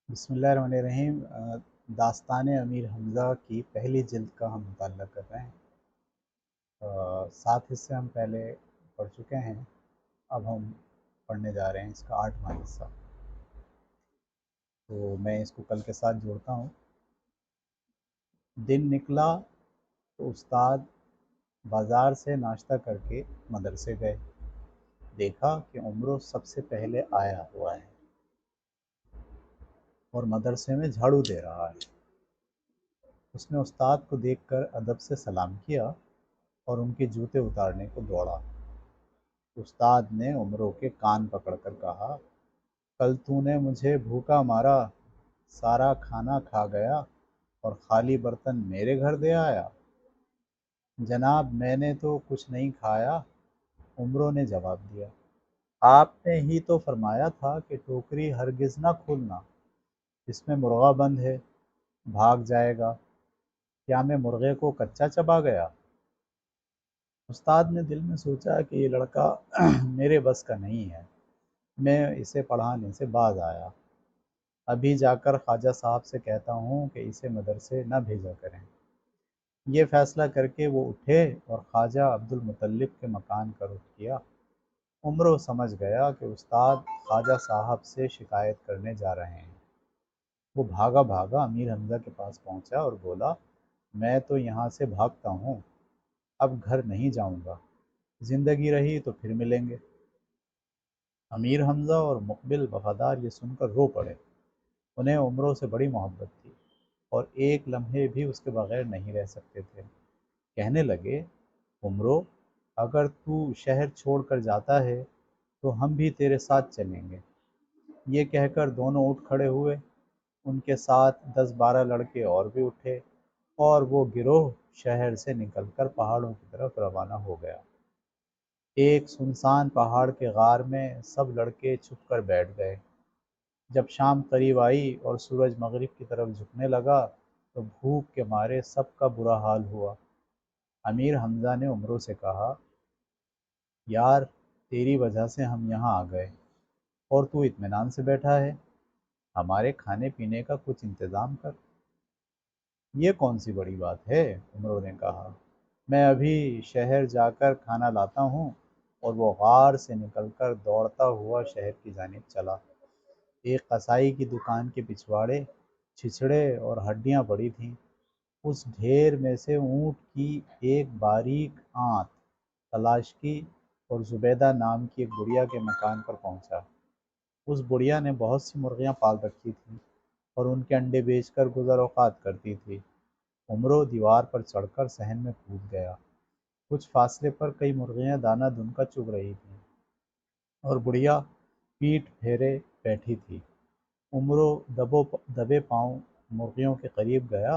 بسم اللہ الرحمن الرحیم۔ داستان امیر حمزہ کی پہلی جلد کا ہم مطالعہ کر رہے ہیں۔ 7 حصے ہم پہلے پڑھ چکے ہیں، اب ہم پڑھنے جا رہے ہیں اس کا 8واں حصہ۔ تو میں اس کو کل کے ساتھ جوڑتا ہوں۔ دن نکلا تو استاد بازار سے ناشتہ کر کے مدرسے گئے۔ دیکھا کہ عمرو سب سے پہلے آیا ہوا ہے اور مدرسے میں جھاڑو دے رہا ہے۔ اس نے استاد کو دیکھ کر ادب سے سلام کیا اور ان کے جوتے اتارنے کو دوڑا۔ استاد نے عمرو کے کان پکڑ کر کہا، کل تو نے مجھے بھوکا مارا، سارا کھانا کھا گیا اور خالی برتن میرے گھر دے آیا۔ جناب میں نے تو کچھ نہیں کھایا، عمرو نے جواب دیا۔ آپ نے ہی تو فرمایا تھا کہ ٹوکری ہرگز نہ کھولنا، اس میں مرغا بند ہے، بھاگ جائے گا۔ کیا میں مرغے کو کچا چبا گیا؟ استاد نے دل میں سوچا کہ یہ لڑکا میرے بس کا نہیں ہے، میں اسے پڑھانے سے باز آیا۔ ابھی جا کر خواجہ صاحب سے کہتا ہوں کہ اسے مدرسے نہ بھیجا کریں۔ یہ فیصلہ کر کے وہ اٹھے اور خواجہ عبد المطلب کے مکان کا رخ کیا۔ عمرو سمجھ گیا کہ استاد خواجہ صاحب سے شکایت کرنے جا رہے ہیں۔ وہ بھاگا بھاگا امیر حمزہ کے پاس پہنچا اور بولا، میں تو یہاں سے بھاگتا ہوں، اب گھر نہیں جاؤں گا، زندگی رہی تو پھر ملیں گے۔ امیر حمزہ اور مقبل وفادار یہ سن کر رو پڑے۔ انہیں عمرو سے بڑی محبت تھی اور ایک لمحے بھی اس کے بغیر نہیں رہ سکتے تھے۔ کہنے لگے، عمرو اگر تو شہر چھوڑ کر جاتا ہے تو ہم بھی تیرے ساتھ چلیں گے۔ یہ کہہ کر دونوں اٹھ کھڑے ہوئے۔ ان کے ساتھ 10-12 لڑکے اور بھی اٹھے اور وہ گروہ شہر سے نکل کر پہاڑوں کی طرف روانہ ہو گیا۔ ایک سنسان پہاڑ کے غار میں سب لڑکے چھپ کر بیٹھ گئے۔ جب شام قریب آئی اور سورج مغرب کی طرف جھکنے لگا تو بھوک کے مارے سب کا برا حال ہوا۔ امیر حمزہ نے عمرو سے کہا، یار تیری وجہ سے ہم یہاں آ گئے اور تو اطمینان سے بیٹھا ہے، ہمارے کھانے پینے کا کچھ انتظام کر۔ یہ کون سی بڑی بات ہے، عمرو نے کہا، میں ابھی شہر جا کر کھانا لاتا ہوں۔ اور وہ غار سے نکل کر دوڑتا ہوا شہر کی جانب چلا۔ ایک قصائی کی دکان کے پچھواڑے چھچڑے اور ہڈیاں پڑی تھیں۔ اس ڈھیر میں سے اونٹ کی ایک باریک آنت تلاش کی اور زبیدہ نام کی ایک بڑھیا کے مکان پر پہنچا۔ اس بڑھیا نے بہت سی مرغیاں پال رکھی تھیں اور ان کے انڈے بیچ کر گزر اوقات کرتی تھی۔ عمرو دیوار پر چڑھ کر صحن میں کود گیا۔ کچھ فاصلے پر کئی مرغیاں دانہ دن کا چگ رہی تھیں اور بڑھیا پیٹھ پھیرے بیٹھی تھی۔ عمرو دبے پاؤں مرغیوں کے قریب گیا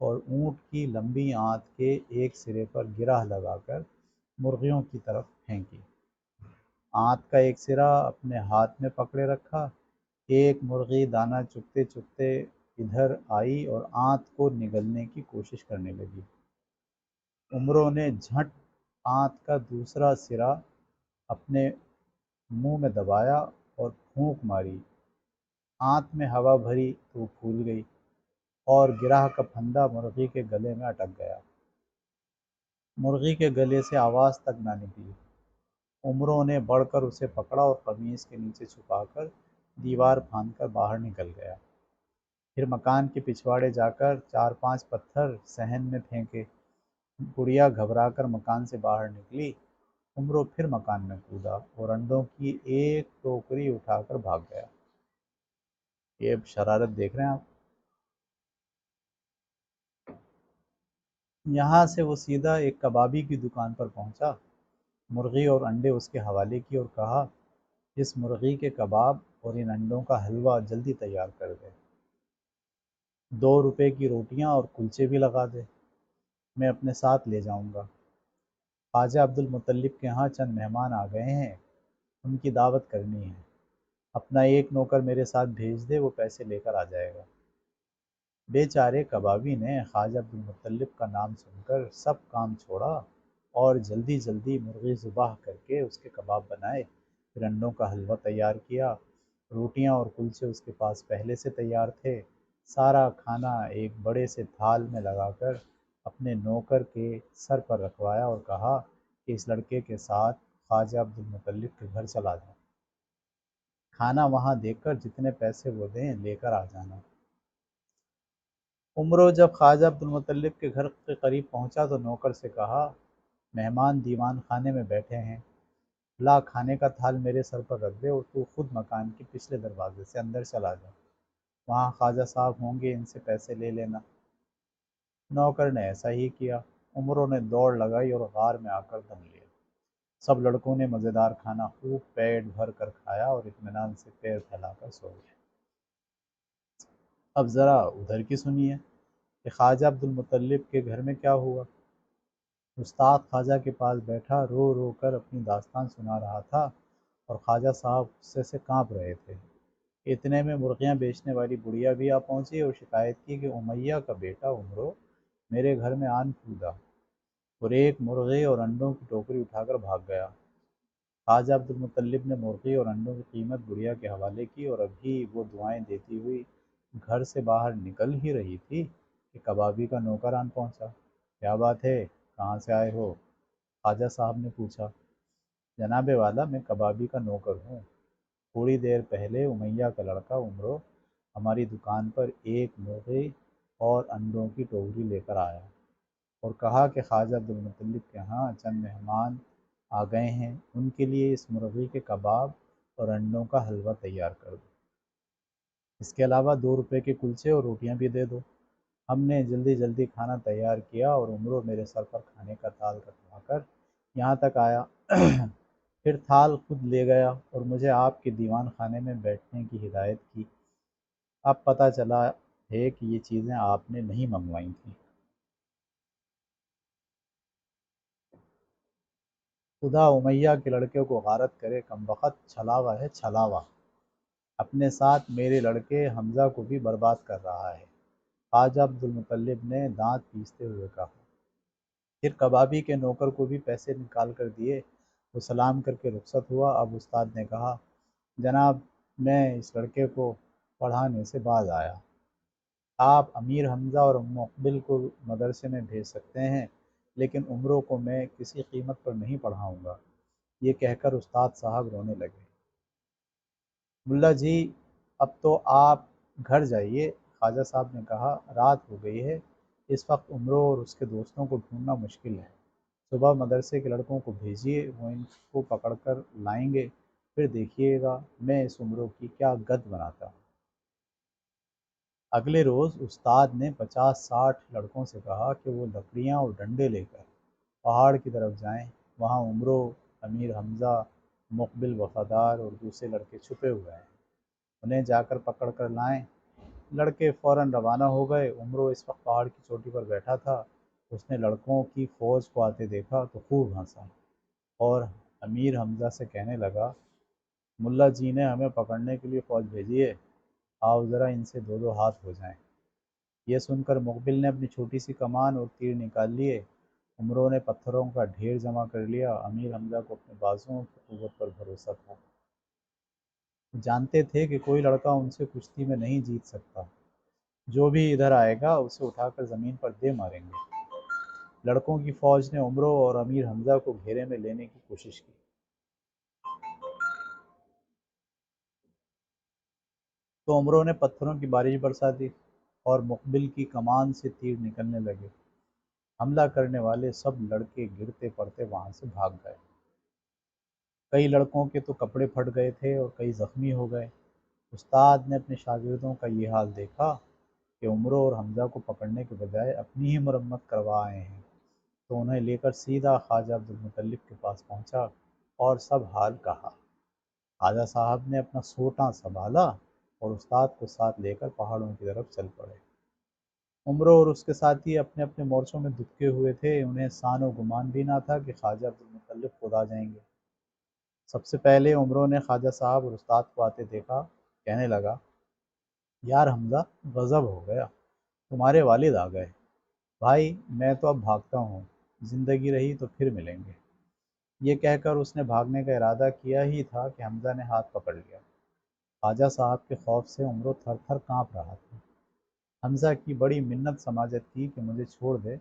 اور اونٹ کی لمبی آنت کے ایک سرے پر گرہ لگا کر مرغیوں کی طرف پھینکی۔ آنت کا ایک سرا اپنے ہاتھ میں پکڑے رکھا۔ ایک مرغی دانہ چگتے چگتے ادھر آئی اور آنت کو نگلنے کی کوشش کرنے لگی۔ عمرو نے جھٹ آنت کا دوسرا سرا اپنے منہ میں دبایا اور پھونک ماری۔ آنت میں ہوا بھری تو وہ پھول گئی اور گرہ کا پھندا مرغی کے گلے میں اٹک گیا۔ مرغی کے گلے سے آواز تک نہ نکلی۔ عمرو نے بڑھ کر اسے پکڑا اور قمیص کے نیچے چھپا کر دیوار پھاند کر باہر نکل گیا۔ پھر مکان کے پچھواڑے جا کر 4-5 پتھر صحن میں پھینکے۔ گڑیا گھبرا کر مکان سے باہر نکلی۔ عمرو پھر مکان میں کودا اور انڈوں کی ایک ٹوکری اٹھا کر بھاگ گیا۔ یہ شرارت دیکھ رہے ہیں آپ؟ یہاں سے وہ سیدھا ایک کبابی کی دکان پر پہنچا، مرغی اور انڈے اس کے حوالے کی اور کہا، اس مرغی کے کباب اور ان انڈوں کا حلوہ جلدی تیار کر دے۔ 2 روپے کی روٹیاں اور کلچے بھی لگا دے، میں اپنے ساتھ لے جاؤں گا۔ خواجہ عبد المطلب کے ہاں چند مہمان آ گئے ہیں، ان کی دعوت کرنی ہے۔ اپنا ایک نوکر میرے ساتھ بھیج دے، وہ پیسے لے کر آ جائے گا۔ بے چارے کبابی نے خواجہ عبد المطلب کا نام سن کر سب کام چھوڑا اور جلدی جلدی مرغی ذبح کر کے اس کے کباب بنائے، پھر انڈوں کا حلوہ تیار کیا روٹیاں اور کلچے اس کے پاس پہلے سے تیار تھے۔ سارا کھانا ایک بڑے سے تھال میں لگا کر اپنے نوکر کے سر پر رکھوایا اور کہا کہ اس لڑکے کے ساتھ خواجہ عبد المطلب کے گھر چلا جاؤ۔ کھانا وہاں دیکھ کر جتنے پیسے وہ دیں لے کر آ جانا۔ عمرو جب خواجہ عبد المطلب کے گھر کے قریب پہنچا تو نوکر سے کہا، مہمان دیوان خانے میں بیٹھے ہیں، لا کھانے کا تھال میرے سر پر رکھ دے اور تو خود مکان کے پچھلے دروازے سے اندر چلا جا، وہاں خواجہ صاحب ہوں گے، ان سے پیسے لے لینا۔ نوکر نے ایسا ہی کیا۔ عمروں نے دوڑ لگائی اور غار میں آ کر دم لیا۔ سب لڑکوں نے مزیدار کھانا خوب پیٹ بھر کر کھایا اور اطمینان سے پیر پھیلا کر سو گئے۔ اب ذرا ادھر کی سنیے کہ خواجہ عبد المطلب کے گھر میں کیا ہوا۔ استاد خواجہ کے پاس بیٹھا رو رو کر اپنی داستان سنا رہا تھا اور خواجہ صاحب غصے سے کانپ رہے تھے۔ اتنے میں مرغیاں بیچنے والی بڑھیا بھی آ پہنچی اور شکایت کی کہ امیہ کا بیٹا عمرو میرے گھر میں آن کھودا اور ایک مرغے اور انڈوں کی ٹوکری اٹھا کر بھاگ گیا۔ خواجہ عبد المطلب نے مرغی اور انڈوں کی قیمت بڑھیا کے حوالے کی اور ابھی وہ دعائیں دیتی ہوئی گھر سے باہر نکل ہی رہی تھی کہ کبابی کا نوکر آن پہنچا۔ کیا بات ہے، کہاں سے آئے ہو؟ خواجہ صاحب نے پوچھا۔ جناب والا، میں کبابی کا نوکر ہوں۔ تھوڑی دیر پہلے امیہ کا لڑکا عمرو ہماری دکان پر ایک مرغی اور انڈوں کی ٹوکری لے کر آیا اور کہا کہ خواجہ عبد المطلب کے ہاں چند مہمان آ گئے ہیں، ان کے لیے اس مرغی کے کباب اور انڈوں کا حلوہ تیار کر دو۔ اس کے علاوہ 2 روپے کے کلچے اور روٹیاں بھی دے دو۔ ہم نے جلدی جلدی کھانا تیار کیا اور عمرو میرے سر پر کھانے کا تھال رکھوا کر یہاں تک آیا، پھر تھال خود لے گیا اور مجھے آپ کے دیوان خانے میں بیٹھنے کی ہدایت کی۔ اب پتہ چلا ہے کہ یہ چیزیں آپ نے نہیں منگوائی تھیں۔ خدا امیہ کے لڑکے کو غارت کرے، کمبخت چھلاوا ہے چھلاوا، اپنے ساتھ میرے لڑکے حمزہ کو بھی برباد کر رہا ہے، خواجہ عبد المطلب نے دانت پیستے ہوئے کہا۔ پھر کبابی کے نوکر کو بھی پیسے نکال کر دیے۔ وہ سلام کر کے رخصت ہوا۔ اب استاد نے کہا، جناب، میں اس لڑکے کو پڑھانے سے باز آیا۔ آپ امیر حمزہ اور مقبل کو مدرسے میں بھیج سکتے ہیں، لیکن عمروں کو میں کسی قیمت پر نہیں پڑھاؤں گا۔ یہ کہہ کر استاد صاحب رونے لگے۔ ملا جی، اب تو آپ گھر جائیے، خواجہ صاحب نے کہا، رات ہو گئی ہے، اس وقت عمرو اور اس کے دوستوں کو ڈھونڈنا مشکل ہے۔ صبح مدرسے کے لڑکوں کو بھیجیے، وہ ان کو پکڑ کر لائیں گے، پھر دیکھیے گا میں اس عمرو کی کیا گد بناتا ہوں۔ اگلے روز استاد نے 50-60 لڑکوں سے کہا کہ وہ لکڑیاں اور ڈنڈے لے کر پہاڑ کی طرف جائیں، وہاں عمرو، امیر حمزہ، مقبل وفادار اور دوسرے لڑکے چھپے ہوئے ہیں، انہیں جا کر پکڑ کر لائیں۔ لڑکے فوراً روانہ ہو گئے۔ عمرو اس وقت پہاڑ کی چوٹی پر بیٹھا تھا۔ اس نے لڑکوں کی فوج کو آتے دیکھا تو خوب ہنسا اور امیر حمزہ سے کہنے لگا، ملا جی نے ہمیں پکڑنے کے لیے فوج بھیجی ہے، آؤ ذرا ان سے 2-2 ہاتھ ہو جائیں۔ یہ سن کر مقبل نے اپنی چھوٹی سی کمان اور تیر نکال لیے۔ عمروں نے پتھروں کا ڈھیر جمع کر لیا۔ امیر حمزہ کو اپنے بازوؤں کی قوت پر بھروسہ تھا، جانتے تھے کہ کوئی لڑکا ان سے کشتی میں نہیں جیت سکتا، جو بھی ادھر آئے گا اسے اٹھا کر زمین پر دے ماریں گے۔ لڑکوں کی فوج نے عمرو اور امیر حمزہ کو گھیرے میں لینے کی کوشش کی تو عمرو نے پتھروں کی بارش برسا دی اور مقبل کی کمان سے تیر نکلنے لگے۔ حملہ کرنے والے سب لڑکے گرتے پڑتے وہاں سے بھاگ گئے۔ کئی لڑکوں کے تو کپڑے پھٹ گئے تھے اور کئی زخمی ہو گئے۔ استاد نے اپنے شاگردوں کا یہ حال دیکھا کہ عمرو اور حمزہ کو پکڑنے کے بجائے اپنی ہی مرمت کروا آئے ہیں، تو انہیں لے کر سیدھا خواجہ عبد المطلب کے پاس پہنچا اور سب حال کہا۔ خواجہ صاحب نے اپنا سوٹا سنبھالا اور استاد کو ساتھ لے کر پہاڑوں کی طرف چل پڑے۔ عمرو اور اس کے ساتھی اپنے اپنے مورچوں میں دبکے ہوئے تھے۔ انہیں سان و گمان بھی نہ تھا کہ خواجہ عبد المطلب خود آ جائیں گے۔ سب سے پہلے عمرو نے خواجہ صاحب اور استاد کو آتے دیکھا، کہنے لگا، یار حمزہ، غضب ہو گیا، تمہارے والد آ گئے۔ بھائی میں تو اب بھاگتا ہوں، زندگی رہی تو پھر ملیں گے۔ یہ کہہ کر اس نے بھاگنے کا ارادہ کیا ہی تھا کہ حمزہ نے ہاتھ پکڑ لیا۔ خواجہ صاحب کے خوف سے عمرو تھر تھر کانپ رہا تھا۔ حمزہ کی بڑی منت سماجت کی کہ مجھے چھوڑ دے،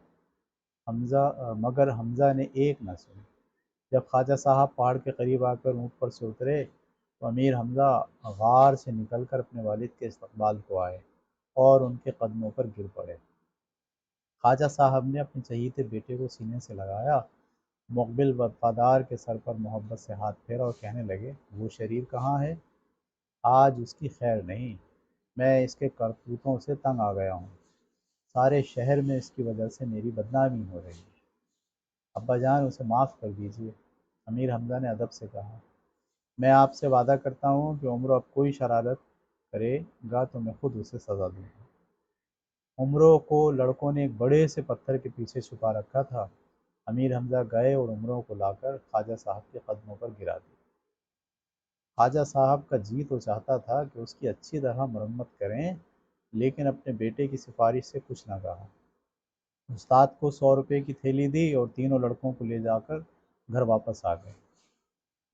مگر حمزہ نے ایک نہ سنی۔ جب خواجہ صاحب پہاڑ کے قریب آ کر اونٹ پر سے اترے تو امیر حمزہ غار سے نکل کر اپنے والد کے استقبال کو آئے اور ان کے قدموں پر گر پڑے۔ خواجہ صاحب نے اپنے چہیتے بیٹے کو سینے سے لگایا، مقبل وفادار کے سر پر محبت سے ہاتھ پھیرا اور کہنے لگے، وہ شریر کہاں ہے؟ آج اس کی خیر نہیں، میں اس کے کرتوتوں سے تنگ آ گیا ہوں، سارے شہر میں اس کی وجہ سے میری بدنامی ہو رہی ہے۔ ابا جان اسے معاف کر دیجیے، امیر حمزہ نے ادب سے کہا۔ میں آپ سے وعدہ کرتا ہوں کہ عمرو اب کوئی شرارت کرے گا تو میں خود اسے سزا دوں گا۔ عمرو کو لڑکوں نے ایک بڑے سے پتھر کے پیچھے چھپا رکھا تھا۔ امیر حمزہ گئے اور عمرو کو لا کر خواجہ صاحب کے قدموں پر گرا دیا۔ خواجہ صاحب کا جی تو چاہتا تھا کہ اس کی اچھی طرح مرمت کریں، لیکن اپنے بیٹے کی سفارش سے کچھ نہ کہا۔ استاد کو 100 روپے کی تھیلی دی اور تینوں لڑکوں کو لے جا کر گھر واپس آ گئے۔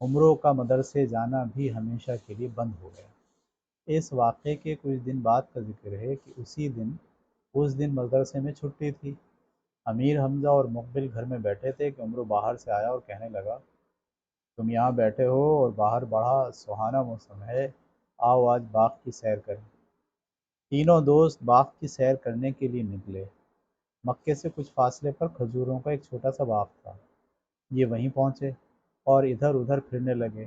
عمرو کا مدرسے جانا بھی ہمیشہ کے لیے بند ہو گیا۔ اس واقعے کے کچھ دن بعد کا ذکر ہے کہ اس دن مدرسے میں چھٹی تھی۔ امیر حمزہ اور مقبل گھر میں بیٹھے تھے کہ عمرو باہر سے آیا اور کہنے لگا، تم یہاں بیٹھے ہو اور باہر بڑا سہانا موسم ہے، آؤ آج باغ کی سیر کریں۔ تینوں دوست باغ کی سیر کرنے کے لیے نکلے۔ مکے سے کچھ فاصلے پر کھجوروں کا ایک چھوٹا سا باغ تھا۔ یہ وہیں پہنچے اور ادھر ادھر پھرنے لگے۔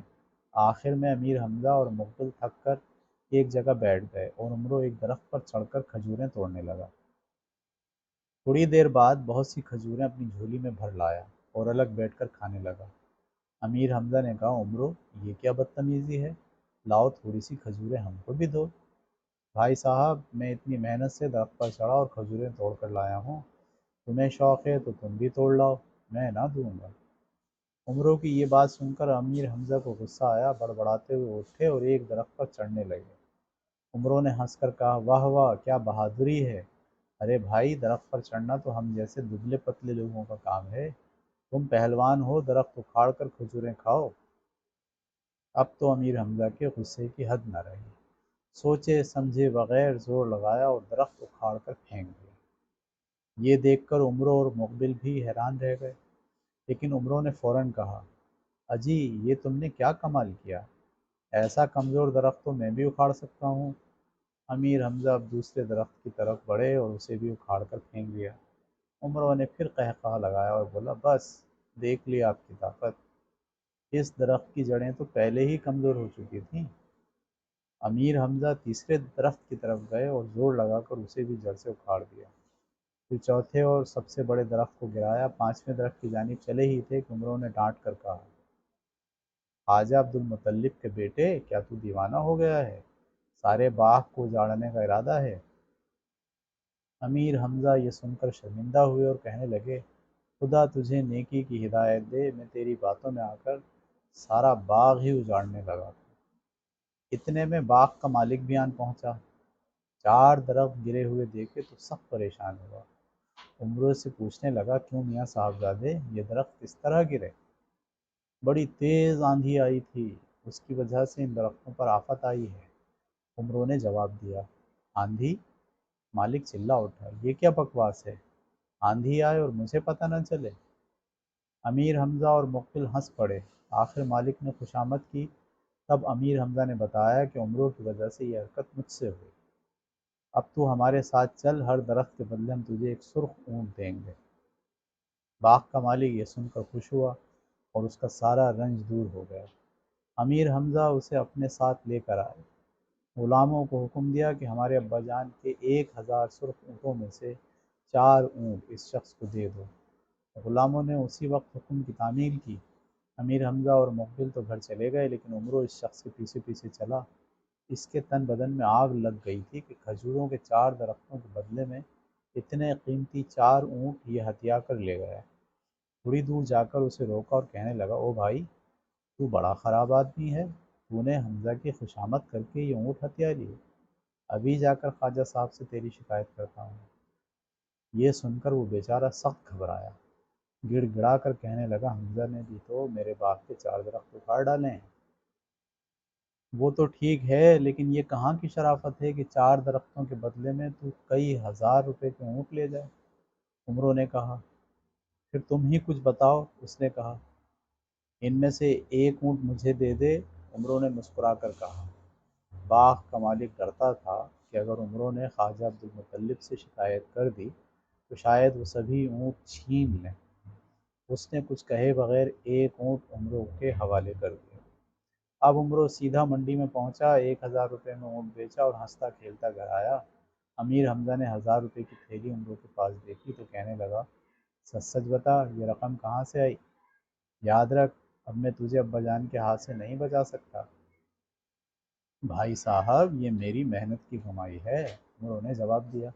آخر میں امیر حمزہ اور مقبل تھک کر ایک جگہ بیٹھ گئے اور عمرو ایک درخت پر چڑھ کر کھجوریں توڑنے لگا۔ تھوڑی دیر بعد بہت سی کھجوریں اپنی جھولی میں بھر لایا اور الگ بیٹھ کر کھانے لگا۔ امیر حمزہ نے کہا، عمرو یہ کیا بدتمیزی ہے، لاؤ تھوڑی سی کھجوریں ہم کو بھی دو۔ بھائی صاحب میں اتنی محنت سے درخت پر چڑھا اور کھجوریں توڑ کر لایا ہوں، تمہیں شوق ہے تو تم بھی توڑ لاؤ، میں نہ دوں گا۔ عمرو کی یہ بات سن کر امیر حمزہ کو غصہ آیا، بڑبڑاتے ہوئے اٹھے اور ایک درخت پر چڑھنے لگے۔ عمرو نے ہنس کر کہا، واہ واہ کیا بہادری ہے، ارے بھائی درخت پر چڑھنا تو ہم جیسے دبلے پتلے لوگوں کا کام ہے، تم پہلوان ہو، درخت اکھاڑ کر کھجوریں کھاؤ۔ اب تو امیر حمزہ کے غصے کی حد نہ رہی، سوچے سمجھے بغیر زور لگایا اور درخت اکھاڑ کر پھینک دیا۔ یہ دیکھ کر عمرو اور مقبل بھی حیران رہ گئے، لیکن عمرو نے فوراً کہا، اجی یہ تم نے کیا کمال کیا، ایسا کمزور درخت تو میں بھی اکھاڑ سکتا ہوں۔ امیر حمزہ اب دوسرے درخت کی طرف بڑھے اور اسے بھی اکھاڑ کر پھینک دیا۔ عمرو نے پھر قہقہہ لگایا اور بولا، بس دیکھ لی آپ کی طاقت، اس درخت کی جڑیں تو پہلے ہی کمزور ہو چکی تھیں۔ امیر حمزہ تیسرے درخت کی طرف گئے اور زور لگا کر اسے بھی جڑ سے اکھاڑ دیا۔ پھر چوتھے اور سب سے بڑے درخت کو گرایا، پانچویں درخت کی جانب چلے ہی تھے کہ عمرو نے ڈانٹ کر کہا، خواجہ عبد المطلب کے بیٹے کیا تو دیوانہ ہو گیا ہے، سارے باغ کو اجاڑنے کا ارادہ ہے؟ امیر حمزہ یہ سن کر شرمندہ ہوئے اور کہنے لگے، خدا تجھے نیکی کی ہدایت دے، میں تیری باتوں میں آ کر سارا باغ ہی اجاڑنے لگا تھا۔ اتنے میں باغ کا مالک بھی آن پہنچا، 4 درخت گرے ہوئے دیکھے تو سخت پریشان ہوا۔ عمرو سے پوچھنے لگا، کیوں میاں صاحبزادے یہ درخت کس طرح گرے؟ بڑی تیز آندھی آئی تھی، اس کی وجہ سے ان درختوں پر آفت آئی ہے، عمرو نے جواب دیا۔ آندھی؟ مالک چلا اٹھا، یہ کیا بکواس ہے، آندھی آئے اور مجھے پتہ نہ چلے؟ امیر حمزہ اور مقبل ہنس پڑے۔ آخر مالک نے خوشامد کی، تب امیر حمزہ نے بتایا کہ عمرو کی وجہ سے یہ حرکت مجھ سے ہوئی، اب تو ہمارے ساتھ چل، ہر درخت کے بدلے ہم تجھے ایک سرخ اونٹ دیں گے۔ باغ کا مالک یہ سن کر خوش ہوا اور اس کا سارا رنج دور ہو گیا۔ امیر حمزہ اسے اپنے ساتھ لے کر آئے، غلاموں کو حکم دیا کہ ہمارے ابا جان کے 1000 سرخ اونٹوں میں سے 4 اونٹ اس شخص کو دے دو۔ غلاموں نے اسی وقت حکم کی تعمیل کی۔ امیر حمزہ اور مقبل تو گھر چلے گئے، لیکن عمرو اس شخص کے پیچھے پیچھے چلا۔ اس کے تن بدن میں آگ لگ گئی تھی کہ کھجوروں کے 4 درختوں کے بدلے میں اتنے قیمتی 4 اونٹ یہ ہتھیا کر لے گیا۔ تھوڑی دور جا کر اسے روکا اور کہنے لگا، او بھائی تو بڑا خراب آدمی ہے، تو نے حمزہ کی خوشامد کر کے یہ اونٹ ہتھیا لیے، ابھی جا کر خواجہ صاحب سے تیری شکایت کرتا ہوں۔ یہ سن کر وہ بیچارہ سخت گھبرایا، گڑ گڑا کر کہنے لگا، حمزہ نے بھی تو میرے باغ کے 4 درخت اکھاڑ ڈالے ہیں۔ وہ تو ٹھیک ہے، لیکن یہ کہاں کی شرافت ہے کہ 4 درختوں کے بدلے میں تو کئی ہزار روپے کے اونٹ لے جائے؟ عمروں نے کہا۔ پھر تم ہی کچھ بتاؤ، اس نے کہا۔ ان میں سے ایک اونٹ مجھے دے دے، عمروں نے مسکرا کر کہا۔ باغ کا مالک ڈرتا تھا کہ اگر عمروں نے خواجہ عبدالمطلب سے شکایت کر دی تو شاید وہ سبھی اونٹ چھین لیں۔ اس نے کچھ کہے بغیر ایک اونٹ عمروں کے حوالے کر دیا۔ اب عمرو سیدھا منڈی میں پہنچا، 1,000 روپے میں اونٹ بیچا اور ہنستا کھیلتا گھر آیا۔ امیر حمزہ نے 1,000 روپے کی تھیلی عمرو کے پاس دیکھی تو کہنے لگا، سچ سچ بتا، یہ رقم کہاں سے آئی؟ یاد رکھ، اب میں تجھے ابا جان کے ہاتھ سے نہیں بچا سکتا۔ بھائی صاحب، یہ میری محنت کی کمائی ہے، عمرو نے جواب دیا،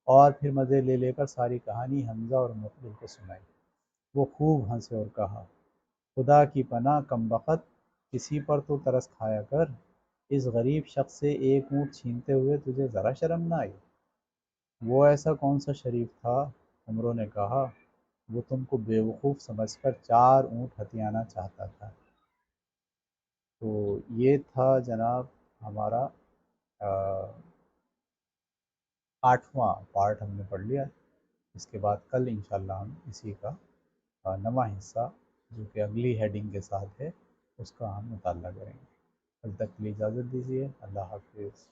اور پھر مزے لے لے کر ساری کہانی حمزہ اور مقبل کو سنائی۔ وہ خوب ہنسے اور کہا، خدا کی پناہ کمبخت، کسی پر تو ترس کھایا کر، اس غریب شخص سے ایک اونٹ چھینتے ہوئے تجھے ذرا شرم نہ آئی؟ وہ ایسا کون سا شریف تھا؟ عمروں نے کہا، وہ تم کو بیوقوف سمجھ کر 4 اونٹ ہتھیانا چاہتا تھا۔ تو یہ تھا جناب ہمارا 8واں پارٹ ہم نے پڑھ لیا۔ اس کے بعد کل انشاءاللہ ہم اسی کا نواں حصہ جو کہ اگلی ہیڈنگ کے ساتھ ہے اس کا ہم مطالعہ کریں گے۔ کل تک کے لیے اجازت دیجیے، اللہ حافظ۔